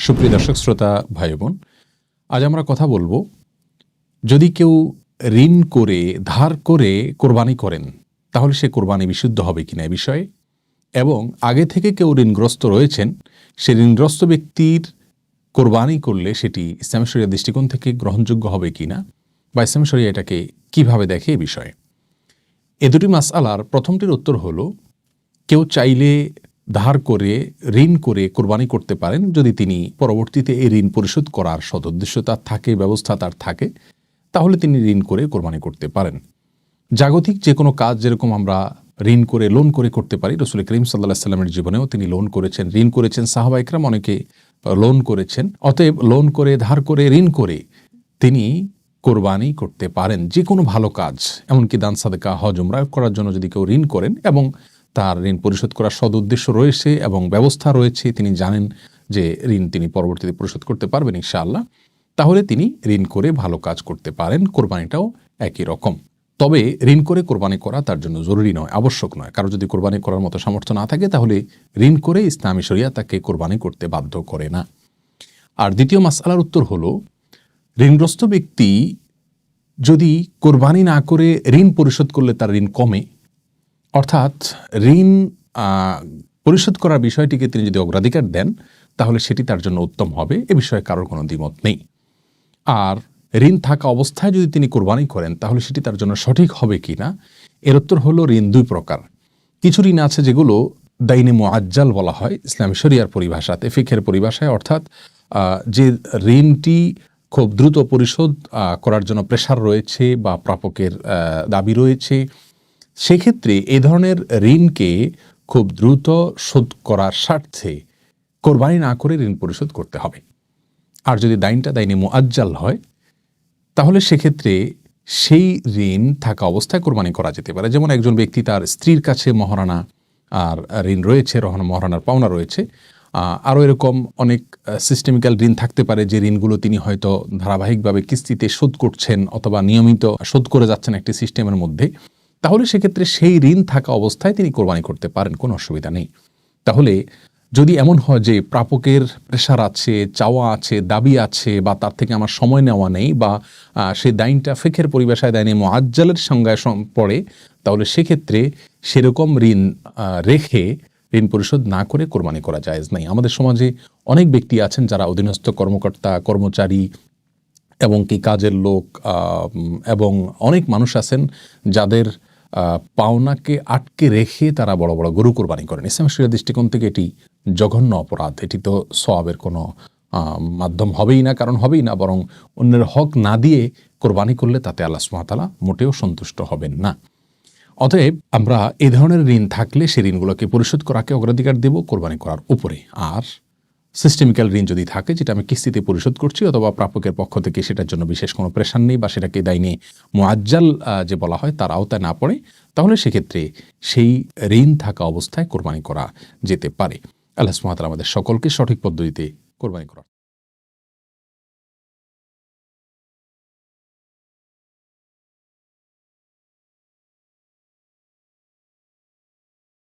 সুপ্রিয় দর্শক শ্রোতা ভাই বোন, আজ আমরা কথা বলবো, যদি কেউ ঋণ করে ধার করে কোরবানি করেন তাহলে সে কোরবানি বিশুদ্ধ হবে কিনা এ বিষয়ে, এবং আগে থেকে কেউ ঋণগ্রস্ত রয়েছেন, সে ঋণগ্রস্ত ব্যক্তির কোরবানি করলে সেটি ইসলামী শরিয়ার দৃষ্টিকোণ থেকে গ্রহণযোগ্য হবে কিনা বা ইসলামী শরিয়া এটাকে কিভাবে দেখে এ বিষয়ে। এ দুটি মাসআলার প্রথমটির উত্তর হলো, কেউ চাইলে ধার করে ঋণ করে কোরবানি করতে পারেন যদি তিনি পরবর্তীতে এই ঋণ পরিশোধ করার সদুদ্দেশ্য তার থাকে, ব্যবস্থা তার থাকে, তাহলে তিনি ঋণ করে কোরবানি করতে পারেন। জাগতিক যে কোনো কাজ যেরকম আমরা ঋণ করে লোন করে করতে পারি, রাসূল করিম সাল্লাল্লাহু আলাইহি ওয়াসাল্লামের জীবনেও তিনি লোন করেছেন, ঋণ করেছেন, সাহাবা ইকরাম অনেকে লোন করেছেন। অতএব লোন করে, ধার করে, ঋণ করে তিনি কোরবানি করতে পারেন। যে কোনো ভালো কাজ, এমনকি দান সাদেকা, হজ উমরা করার জন্য যদি কেউ ঋণ করেন এবং তার ঋণ পরিশোধ করার সদ উদ্দেশ্য রয়েছে এবং ব্যবস্থা রয়েছে, তিনি জানেন যে ঋণ তিনি পরবর্তীতে পরিশোধ করতে পারবেন ইনশাআল্লাহ, তাহলে তিনি ঋণ করে ভালো কাজ করতে পারেন। কোরবানিটাও একই রকম। তবে ঋণ করে কোরবানি করা তার জন্য জরুরি নয়, আবশ্যক নয়। কারো যদি কোরবানি করার মতো সামর্থ্য না থাকে তাহলে ঋণ করে ইসলামী শরিয়া তাকে কোরবানি করতে বাধ্য করে না। আর দ্বিতীয় মাসআলার উত্তর হলো, ঋণগ্রস্ত ব্যক্তি যদি কোরবানি না করে ঋণ পরিশোধ করলে তার ঋণ কমে, অর্থাৎ ঋণ পরিশোধ করার বিষয়টিকে তিনি যদি অগ্রাধিকার দেন তাহলে সেটি তার জন্য উত্তম হবে, এ বিষয়ে কারোর কোনো দ্বিমত নেই। আর ঋণ থাকা অবস্থায় যদি তিনি কোরবানি করেন তাহলে সেটি তার জন্য সঠিক হবে কি না, এর উত্তর হলো, ঋণ দুই প্রকার। কিছু ঋণ আছে যেগুলো দাইনে মুআজ্জাল বলা হয় ইসলামী শরিয়ার পরিভাষাতে, ফিকহের পরিভাষায়, অর্থাৎ যে ঋণটি খুব দ্রুত পরিশোধ করার জন্য প্রেশার রয়েছে বা প্রাপকের দাবি রয়েছে, সেক্ষেত্রে এ ধরনের ঋণকে খুব দ্রুত শোধ করার স্বার্থে কোরবানি না করে ঋণ পরিশোধ করতে হবে। আর যদি দাইনে মুআজ্জাল হয় তাহলে সেক্ষেত্রে সেই ঋণ থাকা অবস্থায় কোরবানি করা যেতে পারে। যেমন একজন ব্যক্তি তার স্ত্রীর কাছে মহারানা আর ঋণ রয়েছে, মহারানার পাওনা রয়েছে। আরও এরকম অনেক সিস্টেমিক্যাল ঋণ থাকতে পারে, যে ঋণগুলো তিনি হয়তো ধারাবাহিকভাবে কিস্তিতে শোধ করছেন অথবা নিয়মিত শোধ করে যাচ্ছেন একটি সিস্টেমের মধ্যে, তাহলে সেক্ষেত্রে সেই ঋণ থাকা অবস্থায় তিনি কোরবানি করতে পারেন, কোনো অসুবিধা নেই। তাহলে যদি এমন হয় যে প্রাপকের প্রেশার আছে, চাওয়া আছে, দাবি আছে, বা তার থেকে আমার সময় নেওয়া নেই, বা সেই দাইনটা ফিকহের পরিভাষায় দাইনে মুআজ্জালের সংজ্ঞায় পড়ে, তাহলে সেক্ষেত্রে সেরকম ঋণ রেখে ঋণ পরিশোধ না করে কোরবানি করা জায়েজ নাই। আমাদের সমাজে অনেক ব্যক্তি আছেন যারা অধীনস্থ কর্মকর্তা, কর্মচারী এবং কি কাজের লোক, এবং অনেক মানুষ আছেন যাদের পাওনাকে আটকে রেখে তারা বড় বড় গরু কোরবানি করেন। ইসলামী শরিয়ার দৃষ্টিকোণ থেকে এটি জঘন্য অপরাধ। এটি তো সওয়াবের কোনো মাধ্যম হবেই না, কারণ হবেই না, বরং অন্যের হক না দিয়ে কোরবানি করলে তাতে আল্লাহ সুবহানাহু ওয়া তাআলা মোটেও সন্তুষ্ট হবেন না। অতএব আমরা এই ধরনের ঋণ থাকলে সেই ঋণগুলোকে পরিশোধ করাকে অগ্রাধিকার দেব কোরবানি করার উপরে। আর সিস্টেমিক্যাল ঋণ যদি থাকে, যেটা আমি কিস্তিতে পরিশোধ করছি অথবা প্রাপকের পক্ষ থেকে সেটার জন্য বিশেষ কোনো প্রেশার নেই, বা সেটাকে দাইনে মুআজ্জাল যে বলা হয় তার আওতায় না পড়ে, তাহলে সেক্ষেত্রে সেই ঋণ থাকা অবস্থায় কোরবানি করা যেতে পারে। আল্লাহ সুবহানাহু ওয়া তাআলা আমাদের সকলকে সঠিক পদ্ধতিতে কোরবানি করা